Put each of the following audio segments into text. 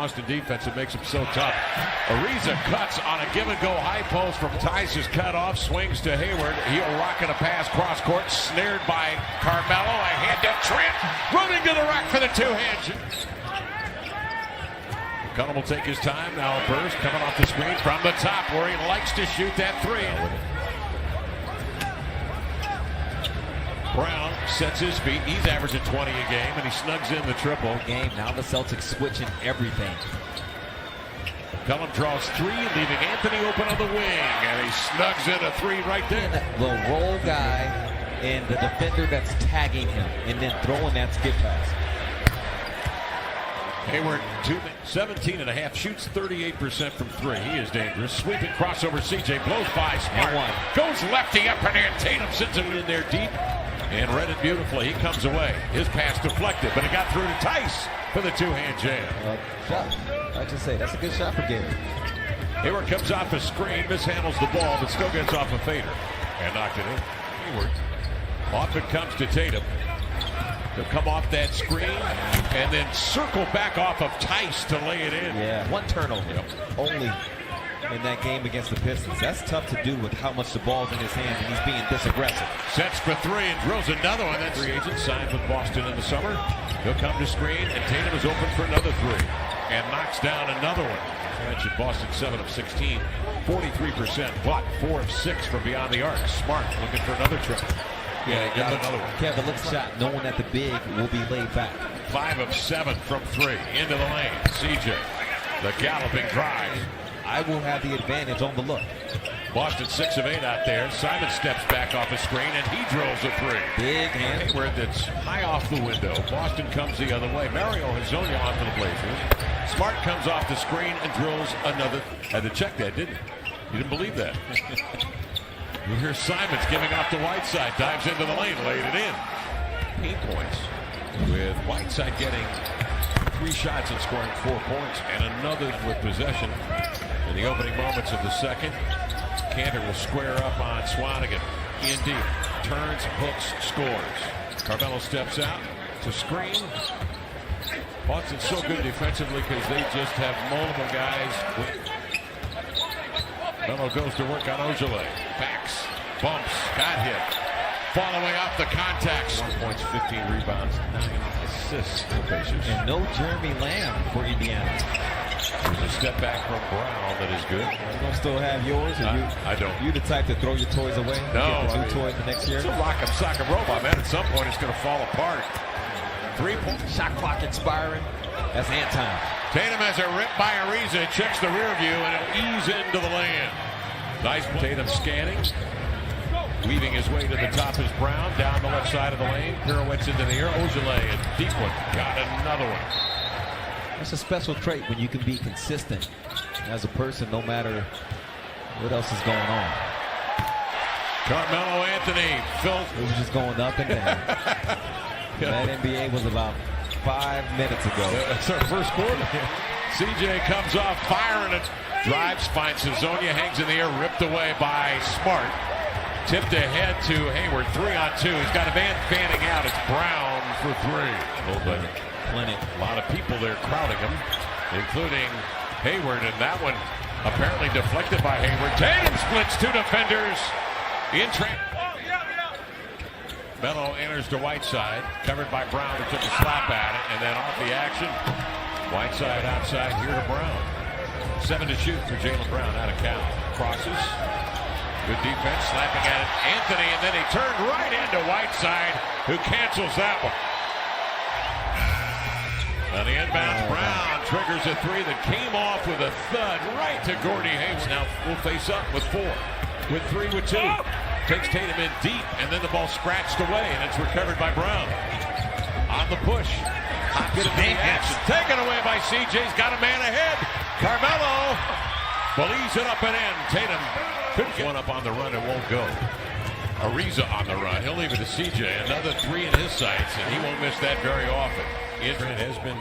Boston defense that makes them so tough. Ariza cuts on a give-and-go high post from Tice is cut off, swings to Hayward. He'll rocket a pass cross-court, snared by Carmelo. A hand to Trent, running to the rack for the two-hand. Cullen will take his time. Now a burst coming off the screen from the top where he likes to shoot that three. Brown sets his feet. He's averaging 20 a game, and he snugs in the triple. Now the Celtics switching everything. Cullen draws three, leaving Anthony open on the wing, and he snugs in a three right there. The roll guy and the defender that's tagging him, and then throwing that skip pass. Hayward, 17.5, shoots 38% from three. He is dangerous. Sweeping crossover, CJ blows by Smart. Goes lefty up and in. Tatum sends it in there deep and read it beautifully. He comes away. His pass deflected, but it got through to Tice for the two-hand jam. Shot. I just say that's a good shot for Gary. Hayward comes off a screen, mishandles the ball, but still gets off a fader and knocked it in. Hayward. Off it comes to Tatum. He'll come off that screen and then circle back off of Tice to lay it in. Yeah, one turnover only in that game against the Pistons. That's tough to do with how much the ball's in his hands and he's being this aggressive. Sets for three and drills another one. That free agent signed with Boston in the summer. He'll come to screen and Tatum is open for another three and knocks down another one. I mentioned Boston 7 of 16, 43%, but 4 of 6 from beyond the arc. Smart looking for another triple. Yeah, he got another one. Kevin looks shot, knowing that the big will be laid back. 5 of 7 from three. Into the lane. CJ, the galloping drive. I will have the advantage on the look. Boston 6 of 8 out there. Simon steps back off the screen and he drills a three. Big hand. Hayward that's high off the window. Boston comes the other way. Mario Hezonja on for the Blazers. Smart comes off the screen and drills another. Had to check that, didn't he? You didn't believe that. You hear Simons giving off to Whiteside, dives into the lane, laid it in. 8 points, with Whiteside getting 3 shots and scoring 4 points, and another with possession in the opening moments of the second. Cantor will square up on Swanigan in deep, turns, hooks, scores. Carmelo steps out to screen. Boston's so good defensively because they just have multiple guys. Melo goes to work on Ojale. Backs, bumps, got hit. Following up the contacts. 1 points, 15 rebounds, 9 assists for Pacers. And no Jeremy Lamb for Indiana. There's a step back from Brown that is good. You don't still have yours? Or I don't. You the type to throw your toys away? No. Get new toys the next year? It's a rock'em sock'em robot, man. At some point, it's going to fall apart. 3 points. Shot clock expiring. That's hand time. Tatum has a rip by Ariza, checks the rear view, and it'll ease into the lane. Nice play. Tatum scanning. Weaving his way to the top is Brown. Down the left side of the lane. Pirouettes into the air. Ojale, a deep one. Got another one. That's a special trait when you can be consistent as a person no matter what else is going on. Carmelo Anthony. It was just going up and down. That NBA was about 5 minutes ago. That's our first quarter. CJ comes off, firing it. Drives, finds Hezonja, hangs in the air, ripped away by Smart. Tipped ahead to Hayward, 3-on-2. He's got a man fanning out. It's Brown for 3. Plenty. A lot of people there crowding him, including Hayward, and that one apparently deflected by Hayward. Tatum splits 2 defenders in Melo enters to Whiteside, covered by Brown, who took a slap at it, and then off the action. Whiteside outside here to Brown. 7 to shoot for Jaylen Brown out of Cal. Crosses. Good defense, slapping at it. Anthony, and then he turned right into Whiteside, who cancels that one. On the inbound, Brown triggers a 3 that came off with a thud right to Gordy Hayes. Now will face up with 4. With 3 with 2. Takes Tatum in deep, and then the ball scratched away, and it's recovered by Brown. On the push. Good action. Taken away by CJ's got a man ahead. Carmelo believes it up and in. Tatum couldn't get one up on the run and won't go. Ariza on the run. He'll leave it to CJ. Another 3 in his sights, and he won't miss that very often. Israel has been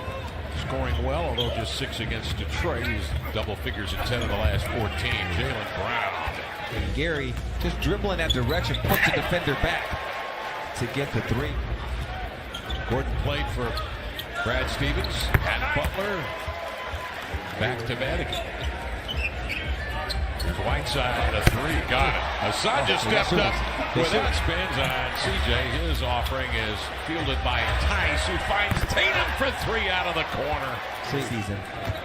scoring well, although just 6 against Detroit. He's double figures in 10 of the last 14. Jaylen Brown. And Gary just dribbling that direction, puts the defender back to get the 3. Gordon played for Brad Stevens, Pat Butler, back to Vatican. There's Whiteside, a three, got it. Asanja stepped up without spins on CJ. His offering is fielded by Tice, who finds Tatum for three out of the corner. Season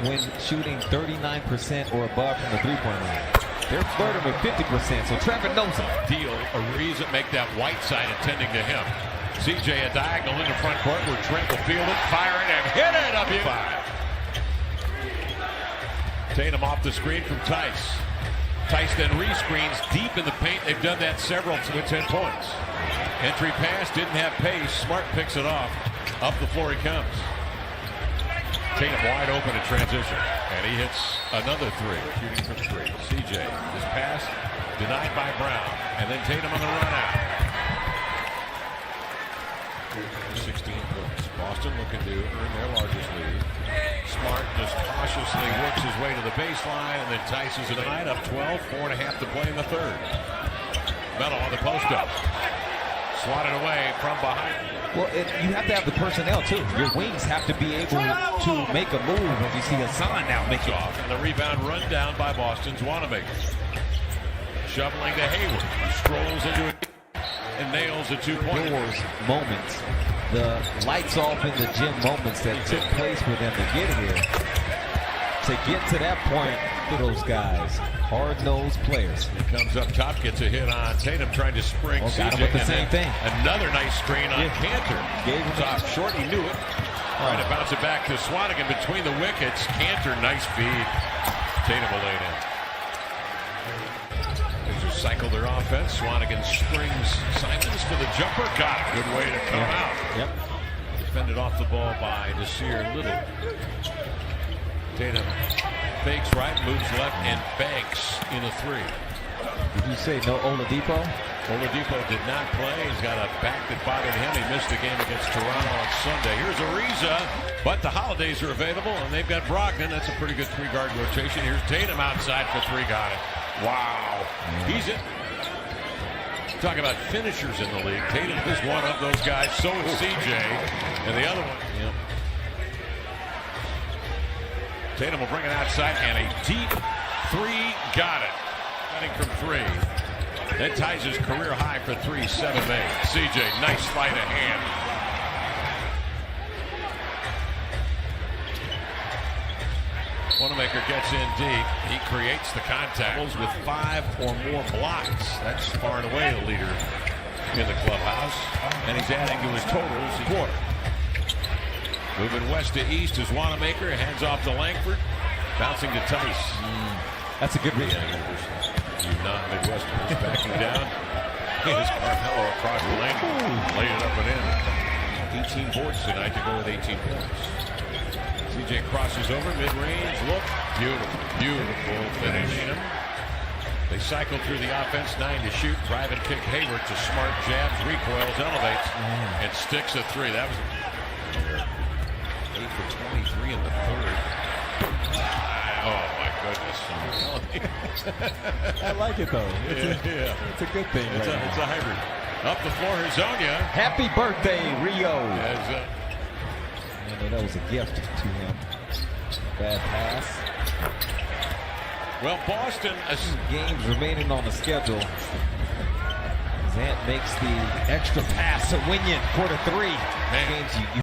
when shooting 39% or above from the three-point line. They're flirting with 50%, so Trevor knows it. Deal Ariza make that Whiteside intending to him. CJ a diagonal into front court where Trent will field it, fire it, and hit it up in five. Tatum off the screen from Tice. Tice then rescreens deep in the paint. They've done that several with 10 points. Entry pass, didn't have pace. Smart picks it off. Up the floor he comes. Tatum wide open in transition. And he hits another three, shooting from three. CJ, his pass denied by Brown. And then Tatum on the run out. 16 points. Boston looking to earn their largest lead. Smart just cautiously works his way to the baseline and then Tices it tonight up 12, 4.5 to play in the third. Melo on the post up. Swatted away from behind. Well, you have to have the personnel too. Your wings have to be able to make a move as you see Hassan now make it. Off and the rebound run down by Boston's Wanamaker. Shoveling to Hayward. He strolls into it and nails a 2-point. Those moments, the lights off in the gym moments that took place for them to get here. To get to that point for those guys, hard-nosed players. He comes up top, gets a hit on Tatum, trying to spring CJ. Got him with the same thing. Another nice screen on Cantor. Gave him top short, he knew it. Trying to bounce it back to Swanigan between the wickets. Cantor, nice feed. Tatum will lay it in. They just cycle their offense. Swanigan springs Simons for the jumper. Got it. Good way to come out. Yep. Defended off the ball by Nasir Little. Tatum fakes right, moves left, and banks in a three. Did you say no Oladipo? Oladipo did not play. He's got a back that bothered him. He missed the game against Toronto on Sunday. Here's Ariza, but the holidays are available, and they've got Brogdon. That's a pretty good three-guard rotation. Here's Tatum outside for three. Got it. Wow. He's it. Talk about finishers in the league. Tatum is one of those guys. So is CJ. And the other one. Yep. Tatum will bring it outside, and a deep three. Got it. Cutting from three. That ties his career high for 3, 7 made. CJ, nice sleight of hand. Wanamaker gets in deep. He creates the contact with 5 or more blocks. That's far and away the leader in the clubhouse. And he's adding to his totals a quarter. Moving west to east is Wanamaker. Hands off to Langford. Bouncing to Tice. That's a good read. You non-Midwesterners backing down. Here's Carmelo across the lane. Laid it up and in. 18 boards tonight to go with 18 points. CJ crosses over, mid-range, look. Beautiful, beautiful finish. They cycle through the offense, 9 to shoot. Drive and kick Hayward to Smart, jabs, recoils, elevates, and sticks a three. That was 8 for 23 in the third. Oh my goodness. I like it though. It's a good thing. It's a hybrid. Up the floor, Hazonia. Happy birthday, Rio. As, that was a gift to him. Bad pass. Well, Boston. Games remaining on the schedule. Zant makes the extra pass to Winion, quarter 3. Man. Games you